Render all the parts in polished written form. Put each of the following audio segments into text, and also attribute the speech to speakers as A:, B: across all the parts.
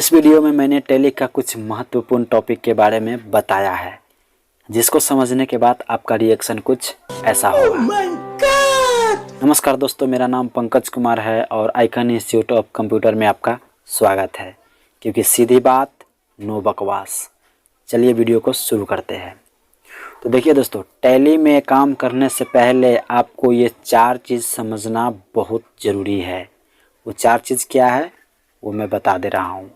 A: इस वीडियो में मैंने टैली का कुछ महत्वपूर्ण टॉपिक के बारे में बताया है, जिसको समझने के बाद आपका रिएक्शन कुछ ऐसा होगा। नमस्कार दोस्तों, मेरा नाम पंकज कुमार है और आइकन इंस्टीट्यूट ऑफ कंप्यूटर में आपका स्वागत है। क्योंकि सीधी बात, नो बकवास। चलिए वीडियो को शुरू करते हैं। तो देखिए दोस्तों, टैली में काम करने से पहले आपको ये 4 चीज़ समझना बहुत ज़रूरी है। वो 4 चीज़ क्या है वो मैं बता दे रहा हूँ।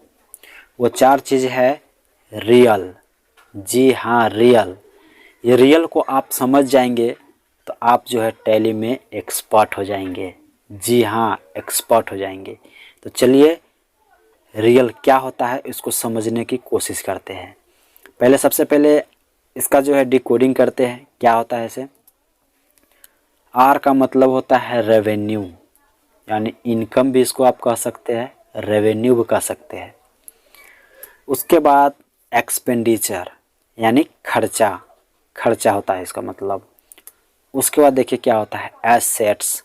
A: वो 4 चीज़ है रियल। जी हाँ, रियल। ये रियल को आप समझ जाएंगे तो आप जो है टैली में एक्सपर्ट हो जाएंगे। जी हाँ, एक्सपर्ट हो जाएंगे। तो चलिए रियल क्या होता है इसको समझने की कोशिश करते हैं। सबसे पहले इसका जो है डिकोडिंग करते हैं। क्या होता है इसे? आर का मतलब होता है रेवेन्यू, यानी इनकम भी इसको आप कह सकते हैं, रेवेन्यू भी कह सकते हैं। उसके बाद एक्सपेंडिचर यानी खर्चा होता है इसका मतलब। उसके बाद देखिए क्या होता है एसेट्स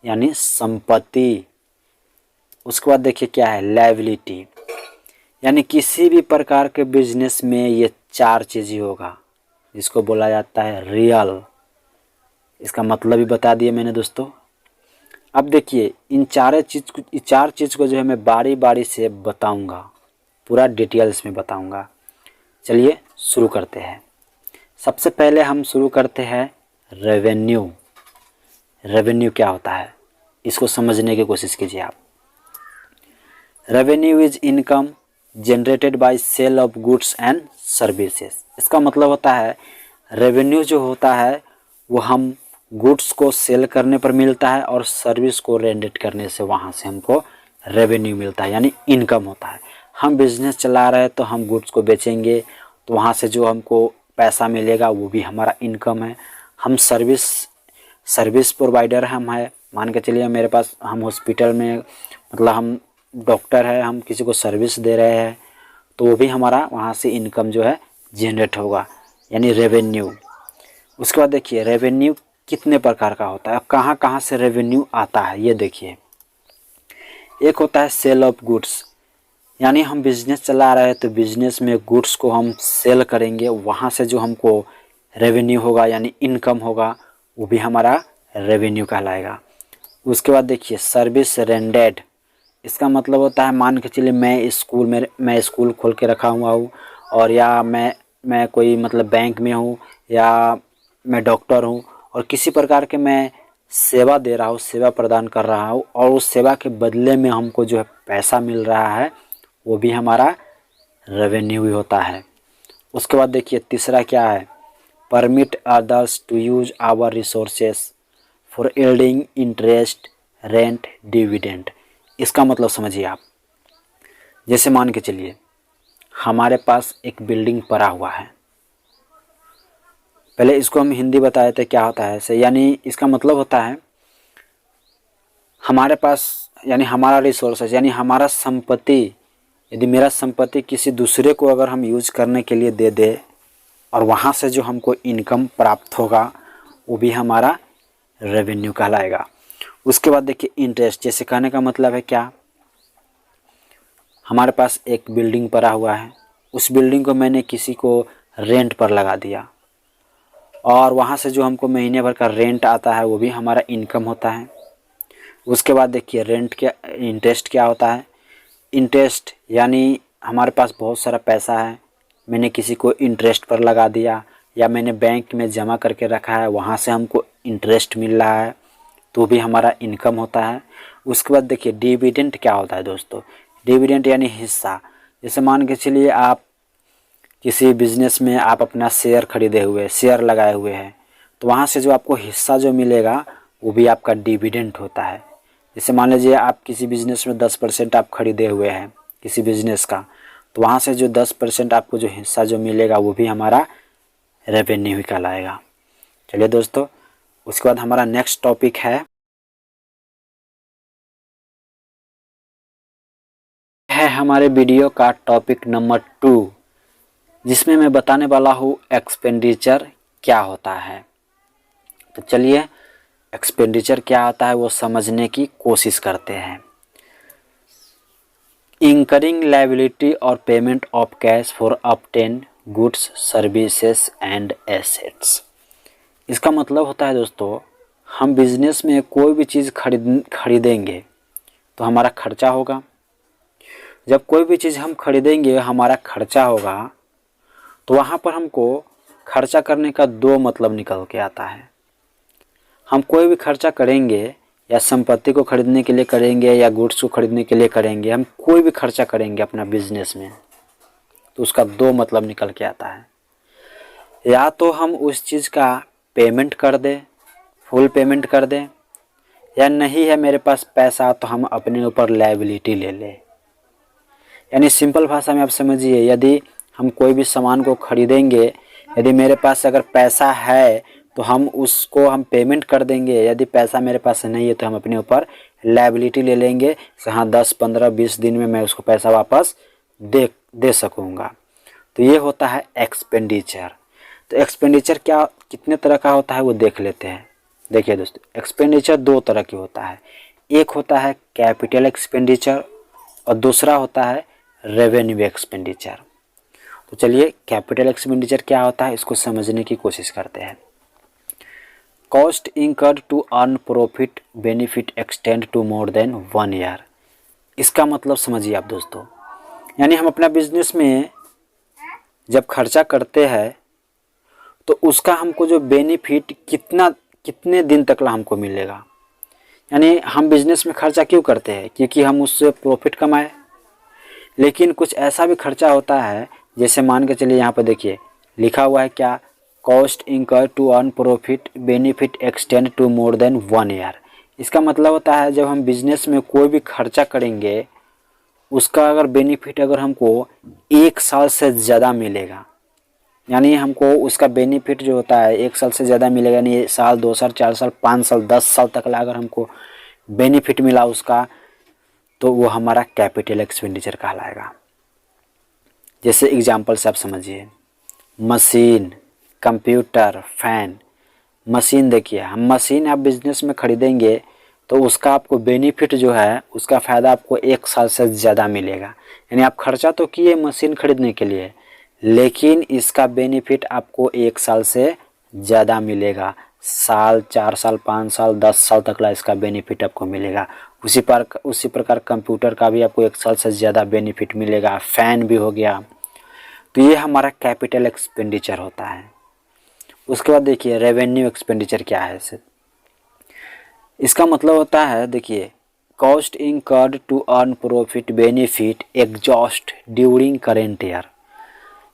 A: यानी संपत्ति। उसके बाद देखिए क्या है लायबिलिटी, यानी किसी भी प्रकार के बिजनेस में ये 4 चीज़ ही होगा, जिसको बोला जाता है रियल। इसका मतलब भी बता दिए मैंने दोस्तों। अब देखिए इन 4 चीज़ को जो है मैं बारी बारी से बताऊंगा, पूरा डिटेल्स में बताऊंगा। चलिए शुरू करते हैं। सबसे पहले हम शुरू करते हैं रेवेन्यू। रेवेन्यू क्या होता है इसको समझने की कोशिश कीजिए आप। Revenue is income generated by sale of goods and services. इसका मतलब होता है रेवेन्यू जो होता है वो हम गुड्स को सेल करने पर मिलता है और सर्विस को रेंडेट करने से वहाँ से हमको रेवेन्यू मिलता है, यानी इनकम होता है। हम बिजनेस चला रहे हैं तो हम गुड्स को बेचेंगे तो वहाँ से जो हमको पैसा मिलेगा वो भी हमारा इनकम है। हम सर्विस प्रोवाइडर हम है, मान के चलिए मेरे पास हम हॉस्पिटल में मतलब हम डॉक्टर है, हम किसी को सर्विस दे रहे हैं तो वो भी हमारा वहाँ से इनकम जो है जनरेट होगा, यानी रेवेन्यू। उसके बाद देखिए रेवेन्यू कितने प्रकार का होता है, कहाँ कहाँ से रेवेन्यू आता है ये देखिए। एक होता है सेल ऑफ गुड्स, यानी हम बिजनेस चला रहे हैं तो बिजनेस में गुड्स को हम सेल करेंगे, वहाँ से जो हमको रेवेन्यू होगा यानी इनकम होगा वो भी हमारा रेवेन्यू कहलाएगा। उसके बाद देखिए सर्विस रेंडेड। इसका मतलब होता है मान के चलिए मैं स्कूल खोल के रखा हुआ हूँ और या मैं कोई मतलब बैंक में हूँ या मैं डॉक्टर हूँ और किसी प्रकार के मैं सेवा दे रहा हूँ, सेवा प्रदान कर रहा हूँ और उस सेवा के बदले में हमको जो है पैसा मिल रहा है वो भी हमारा रेवेन्यू ही होता है। उसके बाद देखिए तीसरा क्या है permit others to use our resources for yielding interest rent dividend. इसका मतलब समझिए आप, जैसे मान के चलिए हमारे पास एक बिल्डिंग पड़ा हुआ है। पहले इसको हम हिंदी बताए थे क्या होता है ऐसे, यानी इसका मतलब होता है हमारे पास यानी हमारा रिसोर्सेज यानी हमारा संपत्ति, यदि मेरा संपत्ति किसी दूसरे को अगर हम यूज करने के लिए दे दे और वहाँ से जो हमको इनकम प्राप्त होगा वो भी हमारा रेवेन्यू कहलाएगा। उसके बाद देखिए इंटरेस्ट, जैसे कहने का मतलब है क्या, हमारे पास एक बिल्डिंग पड़ा हुआ है, उस बिल्डिंग को मैंने किसी को रेंट पर लगा दिया और वहाँ से जो हमको महीने भर का रेंट आता है वो भी हमारा इनकम होता है। उसके बाद देखिए इंटरेस्ट क्या होता है। इंटरेस्ट यानी हमारे पास बहुत सारा पैसा है, मैंने किसी को इंटरेस्ट पर लगा दिया या मैंने बैंक में जमा करके रखा है, वहाँ से हमको इंटरेस्ट मिल रहा है तो भी हमारा इनकम होता है। उसके बाद देखिए डिविडेंड क्या होता है दोस्तों। डिविडेंड यानी हिस्सा। जैसे मान के चलिए आप किसी बिजनेस में आप अपना शेयर लगाए हुए हैं तो वहाँ से जो आपको हिस्सा जो मिलेगा वो भी आपका डिविडेंड होता है। जैसे मान लीजिए आप किसी बिजनेस में 10% आप खरीदे हुए हैं किसी बिजनेस का, तो वहाँ से जो 10% आपको जो हिस्सा जो मिलेगा वो भी हमारा रेवेन्यू ही कहलाएगा। चलिए दोस्तों, उसके बाद हमारा नेक्स्ट टॉपिक है हमारे वीडियो का टॉपिक नंबर 2, जिसमें मैं बताने वाला हूँ एक्सपेंडिचर क्या होता है। तो चलिए एक्सपेंडिचर क्या होता है वो समझने की कोशिश करते हैं। इंकरिंग लायबिलिटी और payment of cash for obtain goods services and assets. इसका मतलब होता है दोस्तों, हम बिजनेस में कोई भी चीज़ खरीदेंगे तो हमारा खर्चा होगा। जब कोई भी चीज़ हम खरीदेंगे हमारा खर्चा होगा, तो वहाँ पर हमको खर्चा करने का दो मतलब निकल के आता है। हम कोई भी खर्चा करेंगे, या संपत्ति को खरीदने के लिए करेंगे या गुड्स को खरीदने के लिए करेंगे, हम कोई भी खर्चा करेंगे अपना बिजनेस में, तो उसका दो मतलब निकल के आता है। या तो हम उस चीज़ का पेमेंट कर दें, फुल पेमेंट कर दें, या नहीं है मेरे पास पैसा तो हम अपने ऊपर लायबिलिटी ले लें। यानी सिंपल भाषा में आप समझिए, यदि हम कोई भी सामान को खरीदेंगे, यदि मेरे पास अगर पैसा है तो हम उसको हम पेमेंट कर देंगे, यदि पैसा मेरे पास नहीं है तो हम अपने ऊपर लायबिलिटी ले लेंगे। हाँ 10, 15, 20 दिन में मैं उसको पैसा वापस दे सकूँगा। तो ये होता है एक्सपेंडिचर। तो एक्सपेंडिचर क्या कितने तरह का होता है वो देख लेते हैं। देखिए दोस्तों, एक्सपेंडिचर दो तरह की होता है। एक होता है कैपिटल एक्सपेंडिचर और दूसरा होता है रेवेन्यू एक्सपेंडिचर। तो चलिए कैपिटल एक्सपेंडिचर क्या होता है इसको समझने की कोशिश करते हैं। Cost incurred to earn profit benefit extend to more than 1 year. इसका मतलब समझिए आप दोस्तों, यानी हम अपना बिजनेस में जब खर्चा करते हैं तो उसका हमको जो बेनिफिट कितने दिन तक ला हमको मिलेगा। यानी हम बिजनेस में खर्चा क्यों करते हैं, क्योंकि हम उससे प्रॉफिट कमाए। लेकिन कुछ ऐसा भी खर्चा होता है, जैसे मान के चलिए यहाँ पर देखिए लिखा हुआ है क्या, cost incur to earn profit benefit extend to more than 1 year. इसका मतलब होता है जब हम बिजनेस में कोई भी खर्चा करेंगे उसका अगर बेनिफिट अगर हमको 1 साल से ज़्यादा मिलेगा, यानी हमको उसका बेनिफिट जो होता है 1 साल से ज़्यादा मिलेगा, यानी साल, 2 साल, 4 साल, 5 साल, 10 साल तक ला अगर हमको बेनिफिट मिला उसका, तो वो हमारा कैपिटल एक्सपेंडिचर कहलाएगा। जैसे एग्जांपल से आप समझिए, मशीन, कंप्यूटर, फैन। मशीन देखिए, हम मशीन आप बिजनेस में खरीदेंगे तो उसका आपको बेनिफिट जो है उसका फ़ायदा आपको 1 साल से ज़्यादा मिलेगा। यानी आप खर्चा तो किए मशीन खरीदने के लिए, लेकिन इसका बेनिफिट आपको 1 साल से ज़्यादा मिलेगा। साल, 4 साल, 5 साल, 10 साल तक ला इसका बेनिफिट आपको मिलेगा। उसी प्रकार कंप्यूटर का भी आपको 1 साल से ज़्यादा बेनिफिट मिलेगा। फ़ैन भी हो गया। तो ये हमारा कैपिटल एक्सपेंडिचर होता है। उसके बाद देखिए रेवेन्यू एक्सपेंडिचर क्या है। इसका मतलब होता है, देखिए, cost incurred to earn profit benefit exhaust during current year.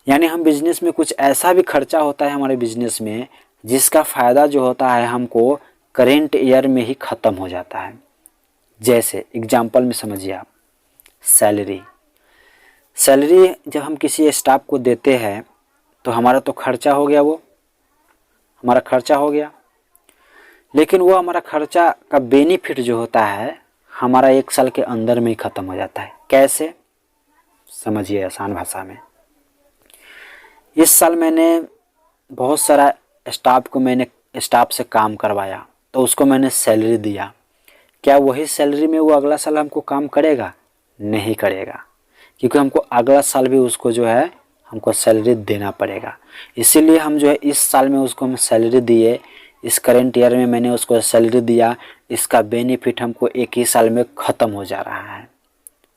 A: यानी हम बिजनेस में कुछ ऐसा भी खर्चा होता है हमारे बिजनेस में जिसका फ़ायदा जो होता है हमको करेंट ईयर में ही ख़त्म हो जाता है। जैसे एग्जांपल में समझिए आप, सैलरी जब हम किसी स्टाफ को देते हैं तो हमारा तो खर्चा हो गया, वो हमारा खर्चा हो गया, लेकिन वो हमारा खर्चा का बेनिफिट जो होता है हमारा 1 साल के अंदर में ही ख़त्म हो जाता है। कैसे, समझिए आसान भाषा में। इस साल मैंने बहुत सारा स्टाफ से काम करवाया तो उसको मैंने सैलरी दिया। क्या वही सैलरी में वो अगला साल हमको काम करेगा? नहीं करेगा, क्योंकि हमको अगला साल भी उसको जो है हमको सैलरी देना पड़ेगा। इसीलिए हम जो है इस साल में उसको हम सैलरी दिए, इस करेंट ईयर में मैंने उसको सैलरी दिया, इसका बेनिफिट हमको 1 ही साल में ख़त्म हो जा रहा है।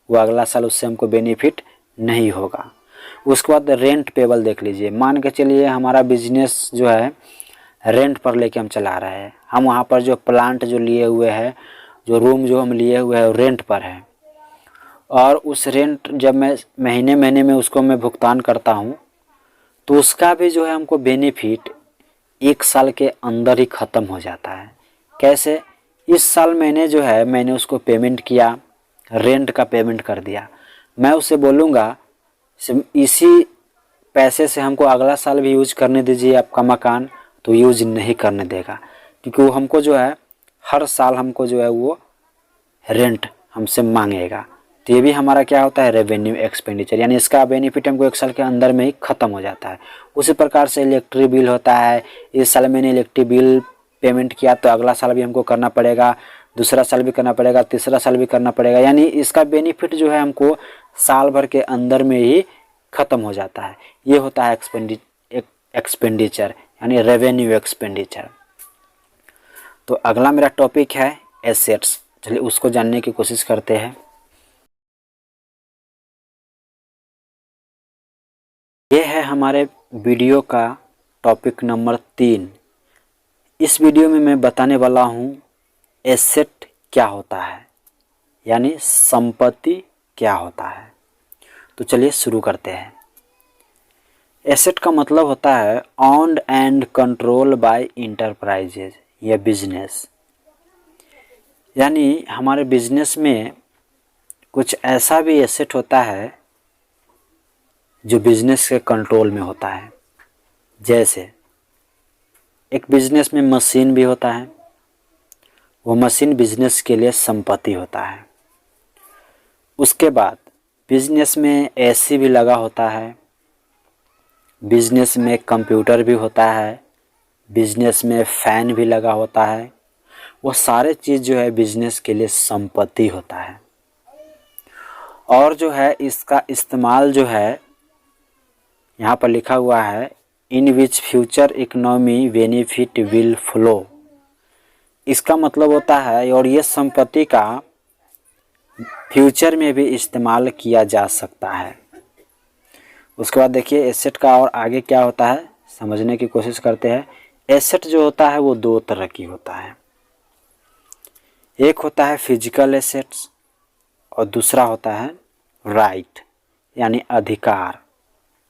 A: वो अगला साल उससे हमको बेनिफिट नहीं होगा। उसके बाद रेंट पेबल देख लीजिए। मान के चलिए हमारा बिजनेस जो है रेंट पर लेके हम चला रहे हैं। हम वहाँ पर जो प्लांट जो लिए हुए हैं, जो रूम जो हम लिए हुए हैं रेंट पर है, और उस रेंट जब मैं महीने में उसको मैं भुगतान करता हूँ तो उसका भी जो है हमको बेनिफिट 1 साल के अंदर ही ख़त्म हो जाता है। कैसे? इस साल मैंने उसको पेमेंट किया, रेंट का पेमेंट कर दिया। मैं उससे बोलूँगा इसी पैसे से हमको अगला साल भी यूज करने दीजिए आपका मकान, तो यूज नहीं करने देगा, क्योंकि वो हमको जो है हर साल हमको जो है वो रेंट हमसे मांगेगा। तो ये भी हमारा क्या होता है, रेवेन्यू एक्सपेंडिचर, यानी इसका बेनिफिट हमको 1 साल के अंदर में ही ख़त्म हो जाता है। उसी प्रकार से इलेक्ट्रिक बिल होता है। इस साल मैंने इलेक्ट्रिक बिल पेमेंट किया तो अगला साल भी हमको करना पड़ेगा। दूसरा साल भी करना पड़ेगा, तीसरा साल भी करना पड़ेगा, यानी इसका बेनिफिट जो है हमको साल भर के अंदर में ही ख़त्म हो जाता है। ये होता है एक्सपेंडिचर यानी रेवेन्यू एक्सपेंडिचर। तो अगला मेरा टॉपिक है एसेट्स। चलिए उसको जानने की कोशिश करते हैं। ये है हमारे वीडियो का टॉपिक नंबर 3। इस वीडियो में मैं बताने वाला हूँ एसेट क्या होता है, यानी संपत्ति क्या होता है। तो चलिए शुरू करते हैं। एसेट का मतलब होता है owned and control by enterprises या बिजनेस, यानी हमारे बिजनेस में कुछ ऐसा भी एसेट होता है जो बिजनेस के कंट्रोल में होता है। जैसे एक बिजनेस में मशीन भी होता है, वो मशीन बिजनेस के लिए संपत्ति होता है। उसके बाद बिजनेस में एसी भी लगा होता है, बिजनेस में कंप्यूटर भी होता है, बिजनेस में फैन भी लगा होता है। वो सारे चीज़ जो है बिजनेस के लिए संपत्ति होता है। और जो है इसका इस्तेमाल जो है यहाँ पर लिखा हुआ है in which future economy benefit will flow. इसका मतलब होता है और ये संपत्ति का फ्यूचर में भी इस्तेमाल किया जा सकता है। उसके बाद देखिए एसेट का और आगे क्या होता है समझने की कोशिश करते हैं। एसेट जो होता है वो 2 तरह की होता है। एक होता है फिजिकल एसेट्स और दूसरा होता है राइट यानी अधिकार,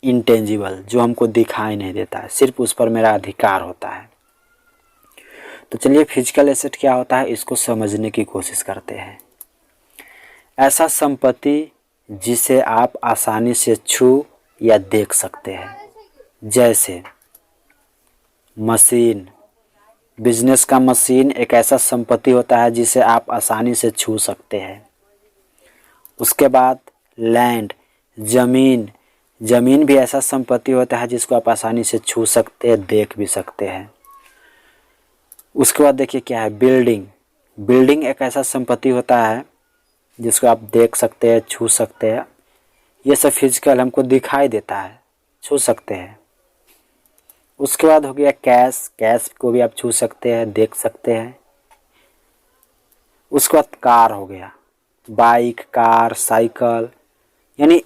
A: इंटेंजिबल, जो हमको दिखाई नहीं देता है, सिर्फ उस पर मेरा अधिकार होता है। तो चलिए फिजिकल एसेट क्या होता है इसको समझने की कोशिश करते हैं। ऐसा संपत्ति जिसे आप आसानी से छू या देख सकते हैं, जैसे मशीन। बिजनेस का मशीन एक ऐसा संपत्ति होता है जिसे आप आसानी से छू सकते हैं। उसके बाद लैंड, ज़मीन। ज़मीन भी ऐसा संपत्ति होता है जिसको आप आसानी से छू सकते हैं, देख भी सकते हैं। उसके बाद देखिए क्या है बिल्डिंग। बिल्डिंग एक ऐसा संपत्ति होता है जिसको आप देख सकते हैं, छू सकते हैं। ये सब फिजिकल हमको दिखाई देता है, छू सकते हैं। उसके बाद हो गया कैश। कैश को भी आप छू सकते हैं, देख सकते हैं। उसके बाद कार हो गया, बाइक, कार, साइकिल, यानी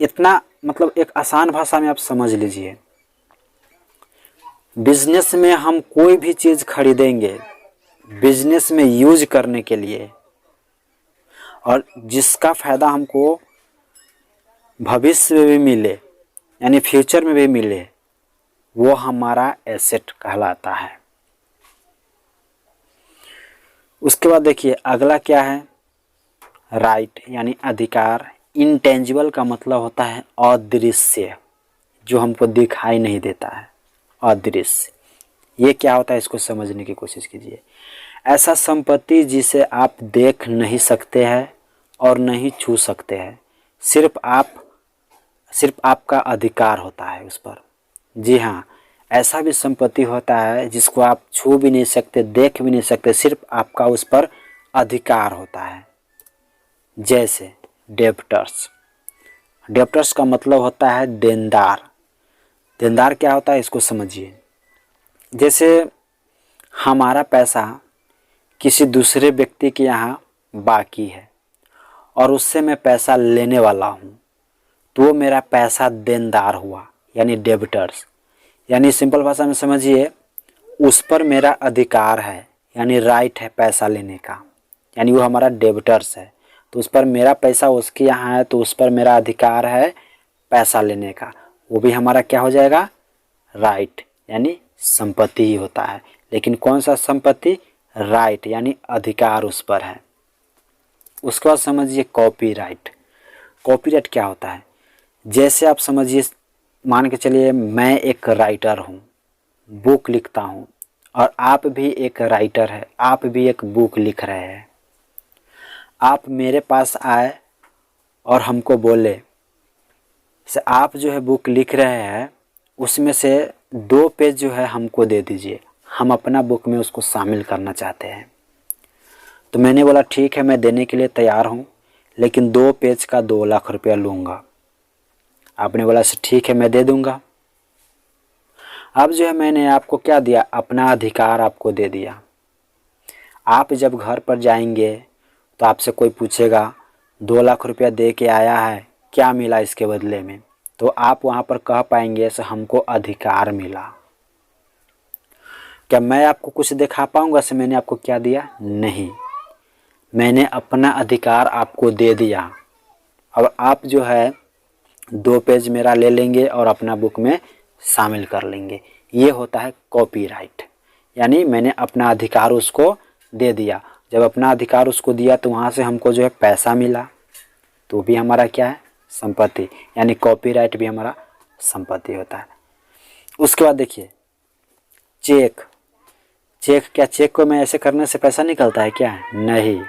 A: इतना मतलब एक आसान भाषा में आप समझ लीजिए। बिजनेस में हम कोई भी चीज़ खरीदेंगे बिजनेस में यूज करने के लिए और जिसका फ़ायदा हमको भविष्य में भी मिले यानी फ्यूचर में भी मिले, वो हमारा एसेट कहलाता है। उसके बाद देखिए अगला क्या है राइट यानी अधिकार। इंटेंजिबल का मतलब होता है अदृश्य, जो हमको दिखाई नहीं देता है, अदृश्य। ये क्या होता है इसको समझने की कोशिश कीजिए। ऐसा संपत्ति जिसे आप देख नहीं सकते हैं और नहीं छू सकते हैं, सिर्फ आपका अधिकार होता है उस पर। जी हाँ, ऐसा भी संपत्ति होता है जिसको आप छू भी नहीं सकते, देख भी नहीं सकते, सिर्फ आपका उस पर अधिकार होता है। जैसे डेब्टर्स। डेब्टर्स का मतलब होता है देनदार। देनदार क्या होता है इसको समझिए। जैसे हमारा पैसा किसी दूसरे व्यक्ति के यहाँ बाकी है और उससे मैं पैसा लेने वाला हूँ, तो वो मेरा पैसा देनदार हुआ यानी डेब्टर्स। यानी सिंपल भाषा में समझिए उस पर मेरा अधिकार है यानी राइट है पैसा लेने का, यानी वो हमारा डेब्टर्स है। तो उस पर मेरा पैसा उसके यहाँ है तो उस पर मेरा अधिकार है पैसा लेने का, वो भी हमारा क्या हो जाएगा राइट यानी संपत्ति ही होता है। लेकिन कौन सा संपत्ति राइट यानी अधिकार उस पर है। उसके बाद समझिए कॉपीराइट। कॉपीराइट क्या होता है, जैसे आप समझिए मान के चलिए मैं एक राइटर हूँ, बुक लिखता हूँ और आप भी एक राइटर है, आप भी एक बुक लिख रहे हैं। आप मेरे पास आए और हमको बोले से आप जो है बुक लिख रहे हैं उसमें से 2 पेज जो है हमको दे दीजिए, हम अपना बुक में उसको शामिल करना चाहते हैं। तो मैंने बोला ठीक है, मैं देने के लिए तैयार हूँ, लेकिन 2 पेज का 2 लाख रुपया लूँगा। आपने बोला ठीक है, मैं दे दूँगा। अब जो है मैंने आपको क्या दिया, अपना अधिकार आपको दे दिया। आप जब घर पर जाएंगे तो आपसे कोई पूछेगा 2 लाख रुपया दे के आया है, क्या मिला इसके बदले में, तो आप वहाँ पर कह पाएंगे से हमको अधिकार मिला। क्या मैं आपको कुछ दिखा पाऊँगा से मैंने आपको क्या दिया? नहीं, मैंने अपना अधिकार आपको दे दिया। अब आप जो है 2 पेज मेरा ले लेंगे और अपना बुक में शामिल कर लेंगे। ये होता है कॉपीराइट, यानी मैंने अपना अधिकार उसको दे दिया। जब अपना अधिकार उसको दिया तो वहाँ से हमको जो है पैसा मिला, तो भी हमारा क्या है? संपत्ति, यानी कॉपीराइट भी हमारा संपत्ति होता है। उसके बाद देखिए चेक। चेक, क्या चेक को मैं ऐसे करने से पैसा निकलता है क्या? नहीं,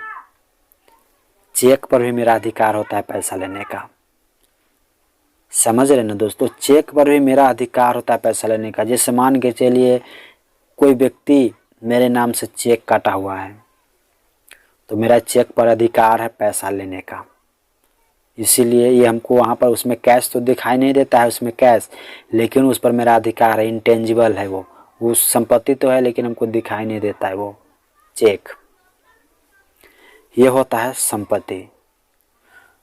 A: चेक पर भी मेरा अधिकार होता है पैसा लेने का। समझ रहे ना दोस्तों, चेक पर भी मेरा अधिकार होता है पैसा लेने का। जैसे मान के चलिए कोई व्यक्ति मेरे नाम से चेक काटा हुआ है, तो मेरा चेक पर अधिकार है पैसा लेने का। इसीलिए ये हमको वहाँ पर उसमें कैश तो दिखाई नहीं देता है, उसमें कैश, लेकिन उस पर मेरा अधिकार है, इंटेंजिबल है वो संपत्ति तो है लेकिन हमको दिखाई नहीं देता है वो चेक। ये होता है संपत्ति।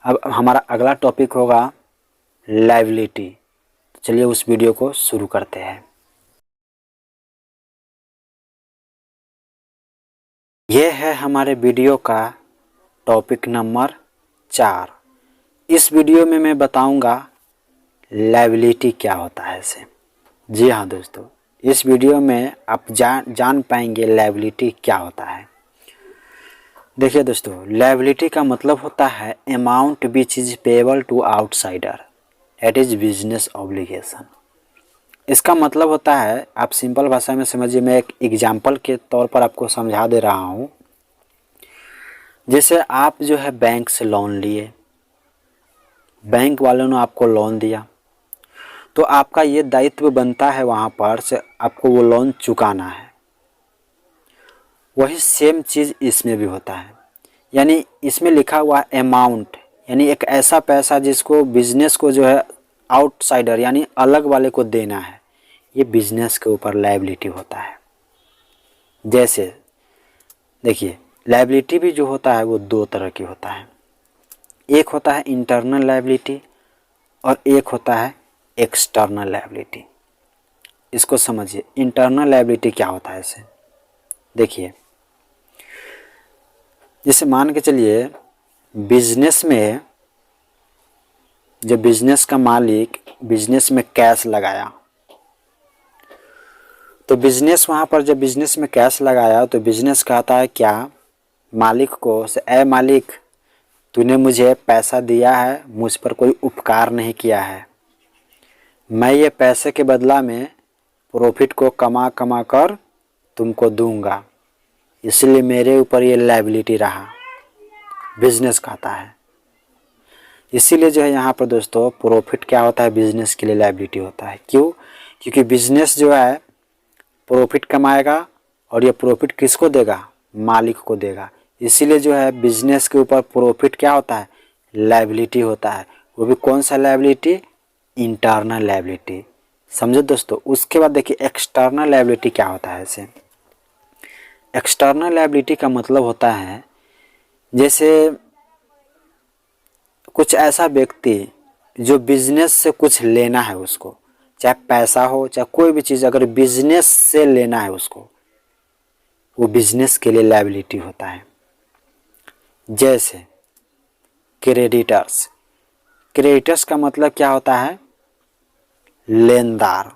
A: अब हमारा अगला टॉपिक होगा लायबिलिटी। चलिए उस वीडियो को शुरू करते हैं। ये है हमारे वीडियो का टॉपिक नंबर 4। इस वीडियो में मैं बताऊंगा लायबिलिटी क्या होता है इसे। जी हाँ दोस्तों, इस वीडियो में आप जान पाएंगे लायबिलिटी क्या होता है। देखिए दोस्तों, लायबिलिटी का मतलब होता है amount which is payable to outsider, that is business obligation. इसका मतलब होता है, आप सिंपल भाषा में समझिए, मैं एक एग्जाम्पल के तौर पर आपको समझा दे रहा हूँ। जैसे आप जो है बैंक से लोन लिए, बैंक वालों ने आपको लोन दिया, तो आपका ये दायित्व बनता है वहाँ पर से आपको वो लोन चुकाना है। वही सेम चीज़ इसमें भी होता है, यानी इसमें लिखा हुआ अमाउंट, यानी एक ऐसा पैसा जिसको बिजनेस को जो है आउटसाइडर यानी अलग वाले को देना है, ये बिजनेस के ऊपर लायबिलिटी होता है। जैसे देखिए, लायबिलिटी भी जो होता है वो 2 तरह की होता है। एक होता है इंटरनल लायबिलिटी और एक होता है एक्सटर्नल लायबिलिटी। इसको समझिए, इंटरनल लायबिलिटी क्या होता है इसे देखिए। जैसे मान के चलिए बिजनेस में जब बिजनेस का मालिक बिजनेस में कैश लगाया, तो बिजनेस वहाँ पर जब बिजनेस में कैश लगाया तो बिजनेस कहता है क्या मालिक को, ए मालिक तूने मुझे पैसा दिया है, मुझ पर कोई उपकार नहीं किया है, मैं ये पैसे के बदला में प्रॉफिट को कमा कमा कर तुमको दूंगा, इसलिए मेरे ऊपर ये लायबिलिटी रहा, बिजनेस कहता है। इसीलिए जो है यहाँ पर दोस्तों प्रॉफिट क्या होता है, बिजनेस के लिए लायबिलिटी होता है। क्यों? क्योंकि बिजनेस जो है प्रॉफिट कमाएगा और ये प्रॉफिट किसको देगा? मालिक को देगा। इसीलिए जो है बिजनेस के ऊपर प्रॉफिट क्या होता है? लायबिलिटी होता है। वो भी कौन सा लायबिलिटी? Internal liability. समझो दोस्तों। उसके बाद देखिए एक्सटर्नल लायबिलिटी क्या होता है इसे। एक्सटर्नल लायबिलिटी का मतलब होता है जैसे कुछ ऐसा व्यक्ति जो बिजनेस से कुछ लेना है उसको, चाहे पैसा हो चाहे कोई भी चीज़, अगर बिजनेस से लेना है उसको, वो बिजनेस के लिए लायबिलिटी होता है। जैसे क्रेडिटर्स। क्रेडिटर्स का मतलब क्या होता है? लेनदार।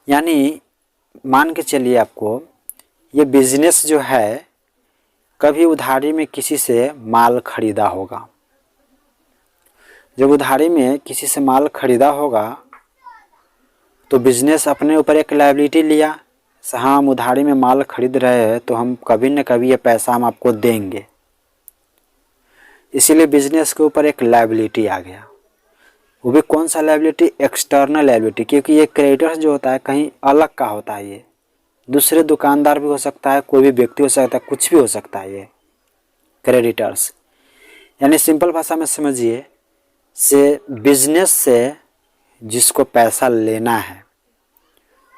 A: यानी मान के चलिए आपको ये बिजनेस जो है कभी उधारी में किसी से माल खरीदा होगा। जब उधारी में किसी से माल खरीदा होगा तो बिजनेस अपने ऊपर एक लायबिलिटी लिया, हाँ हम उधारी में माल खरीद रहे हैं तो हम कभी न कभी ये पैसा हम आपको देंगे। इसीलिए बिजनेस के ऊपर एक लायबिलिटी आ गया। वो भी कौन सा लायबिलिटी? External liability. क्योंकि ये क्रेडिटर्स जो होता है कहीं अलग का होता है, ये दूसरे दुकानदार भी हो सकता है, कोई भी व्यक्ति हो सकता है, कुछ भी हो सकता है। क्रेडिटर्स। यानी सिंपल भाषा में समझिए, से बिजनेस से जिसको पैसा लेना है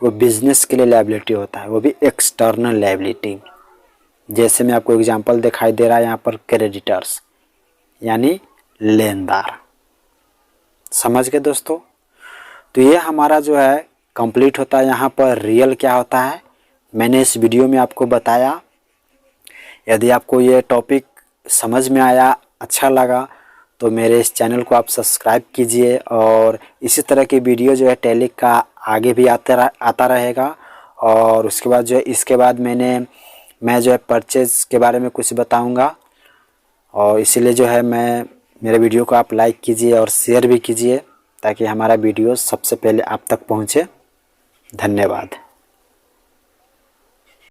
A: वो बिजनेस के लिए लायबिलिटी होता है, वो भी एक्सटर्नल लायबिलिटी। जैसे मैं आपको एग्जांपल दिखाई दे रहा है यहाँ पर, क्रेडिटर्स यानी लेनदार। समझ गए दोस्तों? तो ये हमारा जो है कंप्लीट होता है। यहाँ पर रियल क्या होता है मैंने इस वीडियो में आपको बताया। यदि आपको ये टॉपिक समझ में आया, अच्छा लगा, तो मेरे इस चैनल को आप सब्सक्राइब कीजिए और इसी तरह की वीडियो जो है टैली का आगे भी आता रहेगा। और उसके बाद जो है इसके बाद मैं जो है परचेज़ के बारे में कुछ बताऊंगा, और इसीलिए जो है मेरे वीडियो को आप लाइक कीजिए और शेयर भी कीजिए ताकि हमारा वीडियो सबसे पहले आप तक पहुंचे। धन्यवाद।